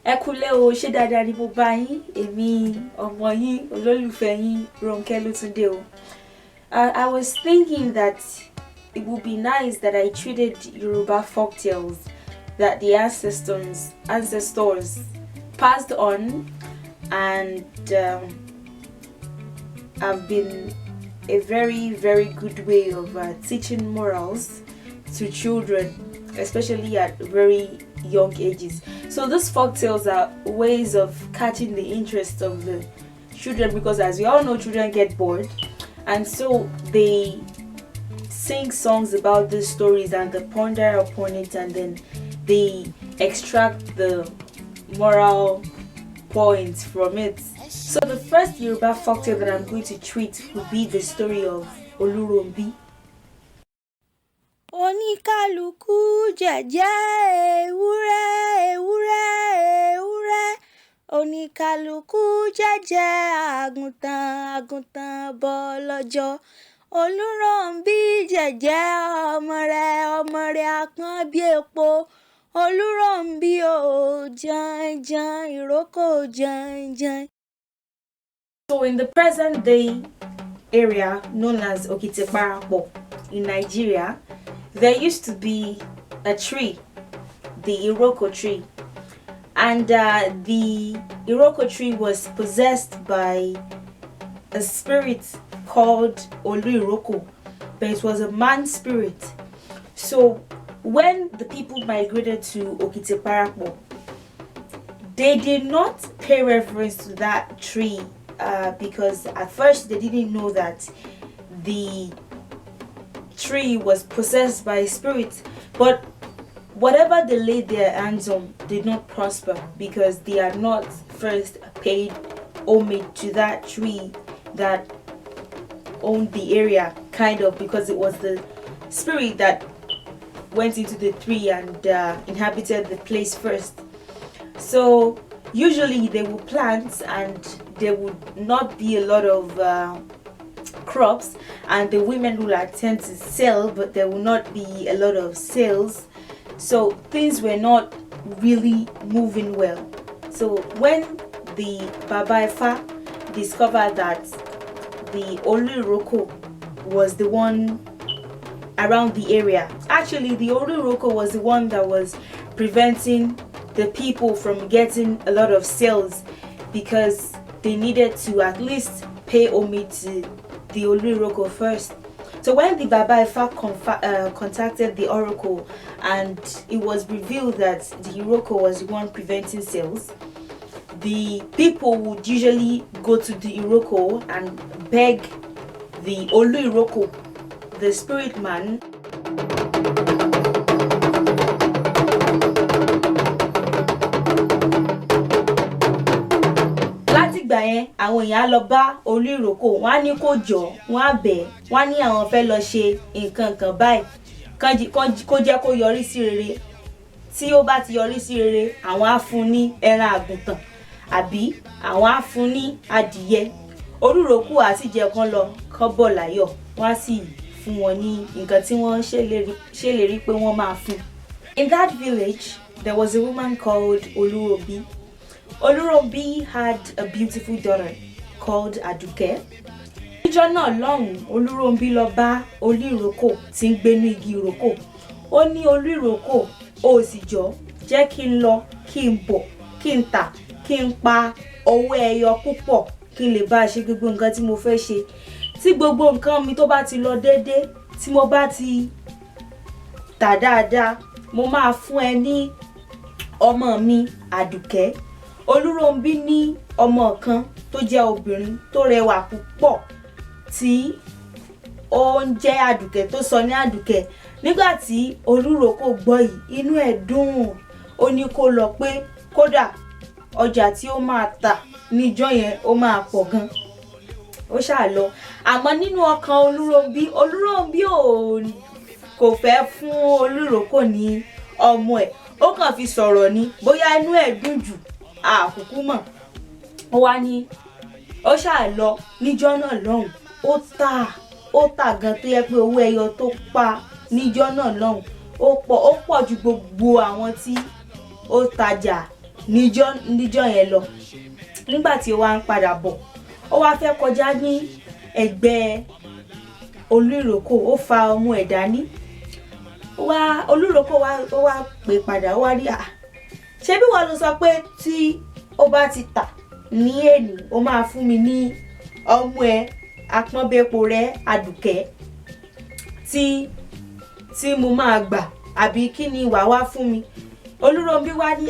Ẹ kúlé o, ṣé dáadáa ni mo bá yín? Èmi ọmọ yín, olólùfẹ́ yín, Ronke lótúndé o. I was thinking that it would be nice that I treated Yoruba folktales that the ancestors passed on and have been a very good way of teaching morals to children, especially at very young ages. So these folktales are ways of catching the interest of the children, because as we all know, children get bored, and so they sing songs about these stories and they ponder upon it, and then they extract the moral points from it. So the first Yoruba folktale that I'm going to treat will be the story of Oluronbi. Oníkálukú jẹ́jẹ́ ewúrẹ́ ewúrẹ́ ewúrẹ́, oníkálukú jẹ́jẹ́ àgùntàn àgùntàn bọ́lọ́jọ́. Oluronbi jẹ́jẹ́ ọmọ rẹ̀ apọ́n bí epo. Oluronbi o jàn ìrókò jàn. So in the present day area known as Okiteparapo in Nigeria, there used to be a tree, the Iroko tree, and the Iroko tree was possessed by a spirit called Oluroko, but it was a man spirit. So when the people migrated to Okiteparapo, they did not pay reference to that tree because at first they didn't know that the tree was possessed by a spirit, but whatever they laid their hands on did not prosper because they had not first paid homage to that tree that owned the area, kind of, because it was the spirit that went into the tree and inhabited the place first. So usually they would plant and there would not be a lot of crops, and the women will attend to sell, but there will not be a lot of sales, so things were not really moving well. So when the Baba Ifa discovered that the Oluroko was the one around the area, actually the Oluroko was the one that was preventing the people from getting a lot of sales, because they needed to at least pay homage to the Oluroko first. So when the Baba Ifa contacted the oracle and it was revealed that the Iroko was the one preventing sales, the people would usually go to the Iroko and beg the Oluroko, the spirit man, àwọn èèyàn lọ bá Olúrónbí, wọ́n á ní kó jọ, wọ́n á bẹ̀, wọ́n á ní àwọn fẹ́ lọ ṣe nǹkan kan báyìí kó jẹ́ kó yọrí sí rere. Tí ó bá ti yọrí sí rere, àwọn á fún ní ẹran àgùntàn àbí àwọn á fún ní adìyẹ. Olúrónbí àti jẹ́ kan lọ kán bọ̀ láyọ̀, wọ́n á sì fún wọn ní nǹkan tí wọ́n ṣèlérí pé wọ́n máa fún. In that village, there was a woman called Olúrónbí. Oluronbi had a beautiful daughter called Aderonke. Níjọ́ náà lọ́hùn, Oluronbi lọ bá Olúrónbí tí ń gbé ní igi ìrókò. Ó ní Olúrónbí, ó sì jọ jẹ́ kí n lọ, kí n bọ̀, kí n tà, kí n pa owó ẹyọ púpọ̀, kí n lè bá ṣe gbogbo nǹkan tí mo fẹ́ ṣe. Tí gbogbo nǹkan mi tó bá ti lọ déédé, tí mo bá ti tà dáadáa, mo máa fún ẹ ní ọmọ mi Aderonke. Oluronbi ní ọmọ kan tó jẹ́ obìnrin tó rẹwà púpọ̀ tí ó ń jẹ́ Aderonke, tó sọ ní Aderonke. Nígbà tí Olúrónbí gbọ́ yìí, inú ẹ̀ dùn, ó ní kó lọ pé kódà ọjà tí ó máa tà níjọ́ yẹn ó máa pọ̀ gan. Ó ṣáà lọ, àmọ́ nínú ọkàn Olúrónbí kò fẹ́ fún Olúrónbí ní ọmọ ẹ̀, ó kàn fi sọ̀rọ̀ ni, bóyá inú ẹ̀ dùn jù àkùkù mọ̀. Ó wá ní ó ṣáà lọ níjọ́ náà lọ́hùn, ó tà gan tó yẹ pé owó ẹyọ tó pa níjọ́ náà lọ́hùn ó pọ̀ ju gbogbo àwọn tí ó tajà níjọ́ yẹn lọ. Nígbà tí ó wá ń padà bọ̀, ó wá fẹ́ kọjá ní ẹ̀gbẹ́ olúrókò, ó fa ọmọ ẹ̀ dání. Olúrókò ó wá pè padà, ó wá rí ṣé bí wọ́n ló sọ pé tí ó bá ti tà ní èní ó máa fún mi ní ọmọ ẹ apọ́nbẹ́po rẹ Àdùkẹ́ tí mo máa gbà, àbí kí ni wàá wá fún mi? Oluronbi wá ní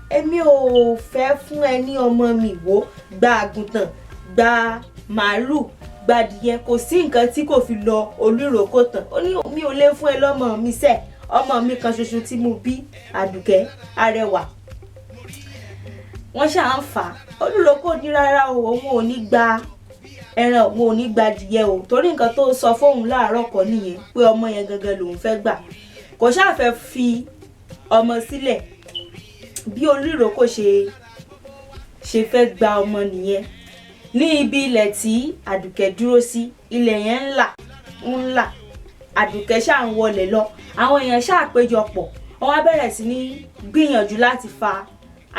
èmi ò fẹ́ fún ẹ ní ọmọ mi, wò gba àgùntàn, gba màálù, gba adìyẹ, kò sí nǹkan tí kò fi lọ olúrókò tán. Ó ní mi ò lè fún ẹ lọ́mọ mi sẹ́, ọmọ mi kan ṣoṣo tí mo bí, Àdùkẹ́ arẹwà. Wọ́n ṣáà ń fà á. Olúrókò ní rárá o, òun ò ní gba ẹran, òun ò ní gba adìyẹ o, torí nǹkan tó sọ fóun láàárọ̀ kọ́ nìyẹn pé ọmọ yẹn gangan lòun fẹ́ gbà. Kò ṣáà fẹ́ fi ọmọ sílẹ̀. Bí olúrókò ṣe fẹ́ gba ọmọ nìyẹn. Ní ibi ilẹ̀ tí Àdùkẹ́ dúró sí, ilẹ̀ yẹn ń là. Àdùkẹ́ ṣáà ń wọlé lọ. Àwọn èèyàn ṣáà péjọpọ̀. Wọ́n wá bẹ̀rẹ̀ sí ní gbìyànjú láti fa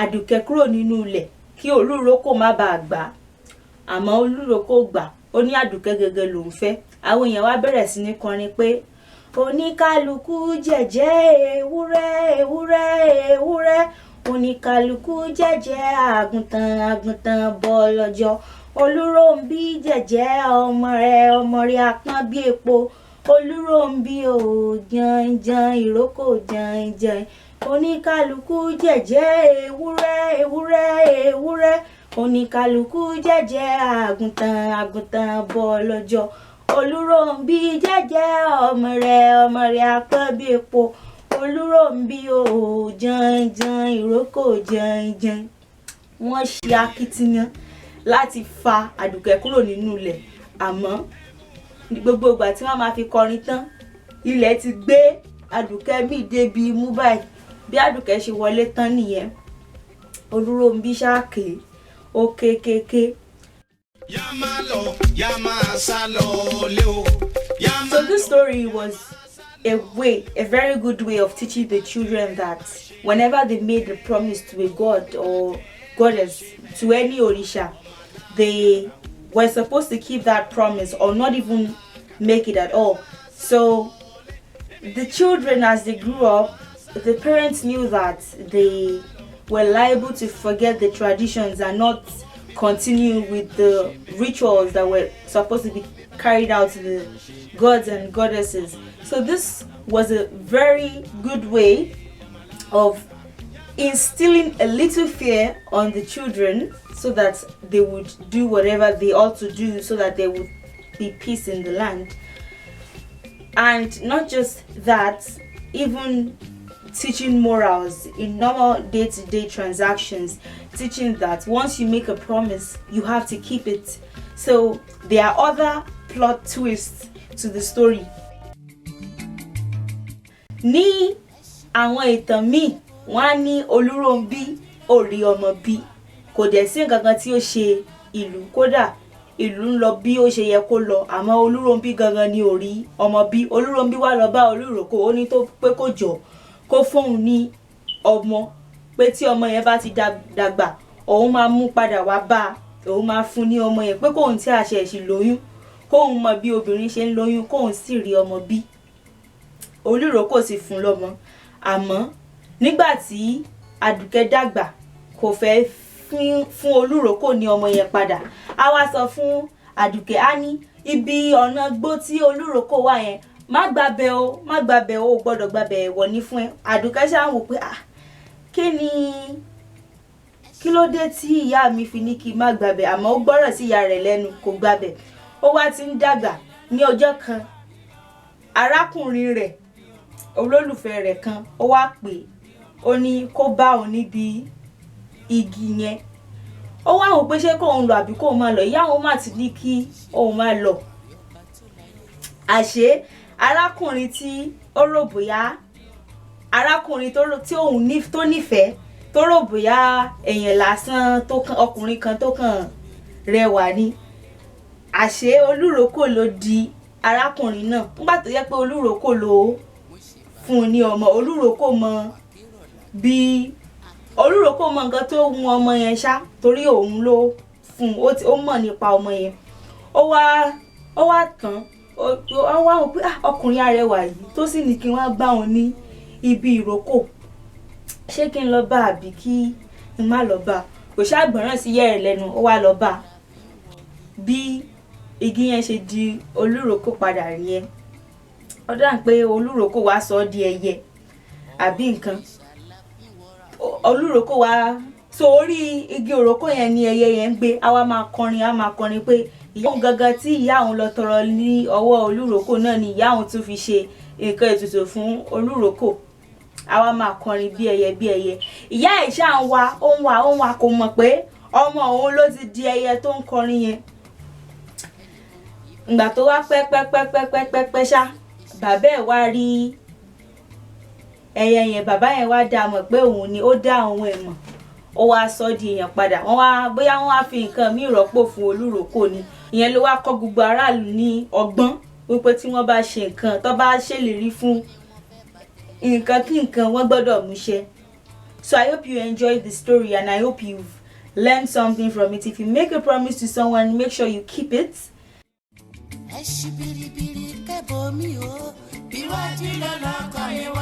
Àdùkẹ́ kúrò nínú ilẹ̀ kí olúrókò má bàa gbà. Àmọ́ olúrókò gbà. Ó ní Àdùkẹ́ gẹ́gẹ́ lòun fẹ́. Àwọn èèyàn wá bẹ̀rẹ̀ sí ní kọrin pé oníkálukú jẹ́jẹ́ ewúrẹ́, ewúrẹ́, ewúrẹ́. Oníkálukú jẹ́jẹ́ àgùntàn bọ́ lọ́jọ́. Oluronbi jẹ́jẹ́ ọmọ rẹ̀ apọ́n bí epo. Oluronbi o janjan ìrókò janjan. Oníkálukú jẹ́jẹ́ ewúrẹ́, ewúrẹ́, ewúrẹ́. Oníkálukú jẹ́jẹ́ àgùntàn bọ́ lọ́jọ́. Oluronbi jẹ́jẹ́ ọmọ rẹ̀ apọ́n bí epo. Oluronbi o janjan ìrókò janjan. Wọ́n ṣe akitiyan láti fa Àdùkẹ́ kúrò nínú ilẹ̀, àmọ́ gbogbo ìgbà tí wọ́n máa fi kọrin tán, ilẹ̀ ti gbé Àdùkẹ́ mì débi mú báyìí. Bí Àdùkẹ́ ṣe wọlé tán nìyẹn. Oluronbi ṣáàkè ó kékéké. So this story was a very good way of teaching the children that whenever they made a promise to a god or goddess, to any orisha, they were supposed to keep that promise or not even make it at all. So the children, as they grew up, the parents knew that they were liable to forget the traditions and not continue with the rituals that were supposed to be carried out to the gods and goddesses. So this was a very good way of instilling a little fear on the children so that they would do whatever they ought to do so that there would be peace in the land. And not just that, even teaching morals in normal day-to-day transactions, teaching that once you make a promise, you have to keep it. So there are other plot twists to the story. Ní àwọn ìtàn míì, wọ́n á ní Olúrónbí ò rí ọmọ bí. Kò dẹ̀ sí nǹkan kan tí ó ṣe ìlú, kódà ìlú ń lọ bí ó ṣe yẹ kó lọ, àmọ́ Olúrónbí gangan ni ò rí ọmọ bí. Olúrónbí wá lọ bá olúrókò, ó ní tó pé kó jọ kó fóun ní ọmọ, pé tí ọmọ yẹn bá ti dàgbà òun máa mú padà wá bá, òun máa fún ní ọmọ yẹn, pé kóun tí àṣẹ ẹ̀sìn lóyún, kóun mọ bí obìnrin ṣe ń lóyún, kóun sì rí ọmọ bí. Olúrókò sì fún lọ́mọ. Àmọ́ nígbà tí Àdùkẹ́ dàgbà, kò fẹ́ fún olúrókò ní ọmọ yẹn padà. A wá sọ fún Àdùkẹ́, á ní ibi ọ̀nà gbó tí olúrókò wà yẹn, má gbàbẹ̀ o, má gbàbẹ̀ o, gbọ́dọ̀ gbàbẹ̀ ẹ̀wọ̀ ní fún ẹ. Àdùkẹ́ ṣáà wò pé kí ló dé tí ìyá mi fi ní kí má gbàbẹ̀, àmọ́ ó gbọ́rọ̀ sí ìyá rẹ̀ lẹ́nu, kò gbàbẹ̀. Ó wá ti ń dàgbà. Ní ọjọ́ kan, arákùnrin rẹ̀, olólùfẹ́ rẹ̀ kan, ó wá pè, ó ní kó bá òun níbi igi yẹn. Ó wá wò pé ṣé kóun lọ àbí kóun má lọ. Ìyá òun má ti ní kí òun má lọ. Àṣé arákùnrin tí ó rò bóyá arákùnrin tó nífẹ̀ẹ́, tó rò bóyá èèyàn lásán, ọkùnrin kan tó kàn rẹwà ni. Àṣé olúrókò ló di arákùnrin náà. Nígbà tó yẹ pé olúrókò ló fún un ní ọmọ, olúrókò mọ bí Olúrókò mọ nǹkan tó wù ọmọ yẹn ṣá torí òun ló fún ó mọ̀ nípa ọmọ yẹn. Ó wá tán ó wá wò pé ọkùnrin arẹwà yìí tó sì ní kí wọ́n bá òun ní ibi ìrókò, ṣé kí n lọ bá àbí kí n má lọ bá. Kò ṣàgbọràn sí ìyá ẹ̀ lẹ́nu, ó wá lọ bá. Bí igi yẹn ṣe di Olúrókò padà nìyẹn. Ó dà pé Olúrókò wá sọ ọ́ di ẹyẹ àbí nǹkan. Olúrókò wá so orí igi òrókò yẹn ni ẹyẹ yẹn ń gbé. A máa kọrin pé ìyá òun gangan tí ìyá òun lọ tọrọ ní ọwọ́ Olúrókò náà ni ìyá òun tún fi ṣe nǹkan ètùtù fún Olúrókò. A máa kọrin bí ẹyẹ bí ẹyẹ. Ìyá ẹ̀ ṣáà ń wá kò mọ̀ pé ọmọ òun ló ti di ẹyẹ tó ń kọrin yẹn. Ìgbà tó wá pẹ́ ṣá, bàbá ẹ̀ wá rí ẹyẹ yẹn, bàbá yẹn wá dá mọ̀ pé òun ni ó dá òun ẹ̀ mọ̀. Ó wá sọ di èèyàn padà. Bóyá wọ́n wá fi nǹkan míì rọ́pò fún Olúrókò ni. Ìyẹn ló wá kọ́ gbogbo aráàlú ní ọgbọ́n wípé tí wọ́n bá ṣe nǹkan tó bá ṣèlérí fún nǹkan kí nǹkan wọ́n gbọ́dọ̀ múṣẹ. So I hope you enjoyed the story and I hope you've learned something from it. If you make a promise to someone, make sure you keep it. Ẹ ṣí biribiri kẹ́bọ̀ mi o, bí wájú lọ́lọ́kọ̀ mi wá.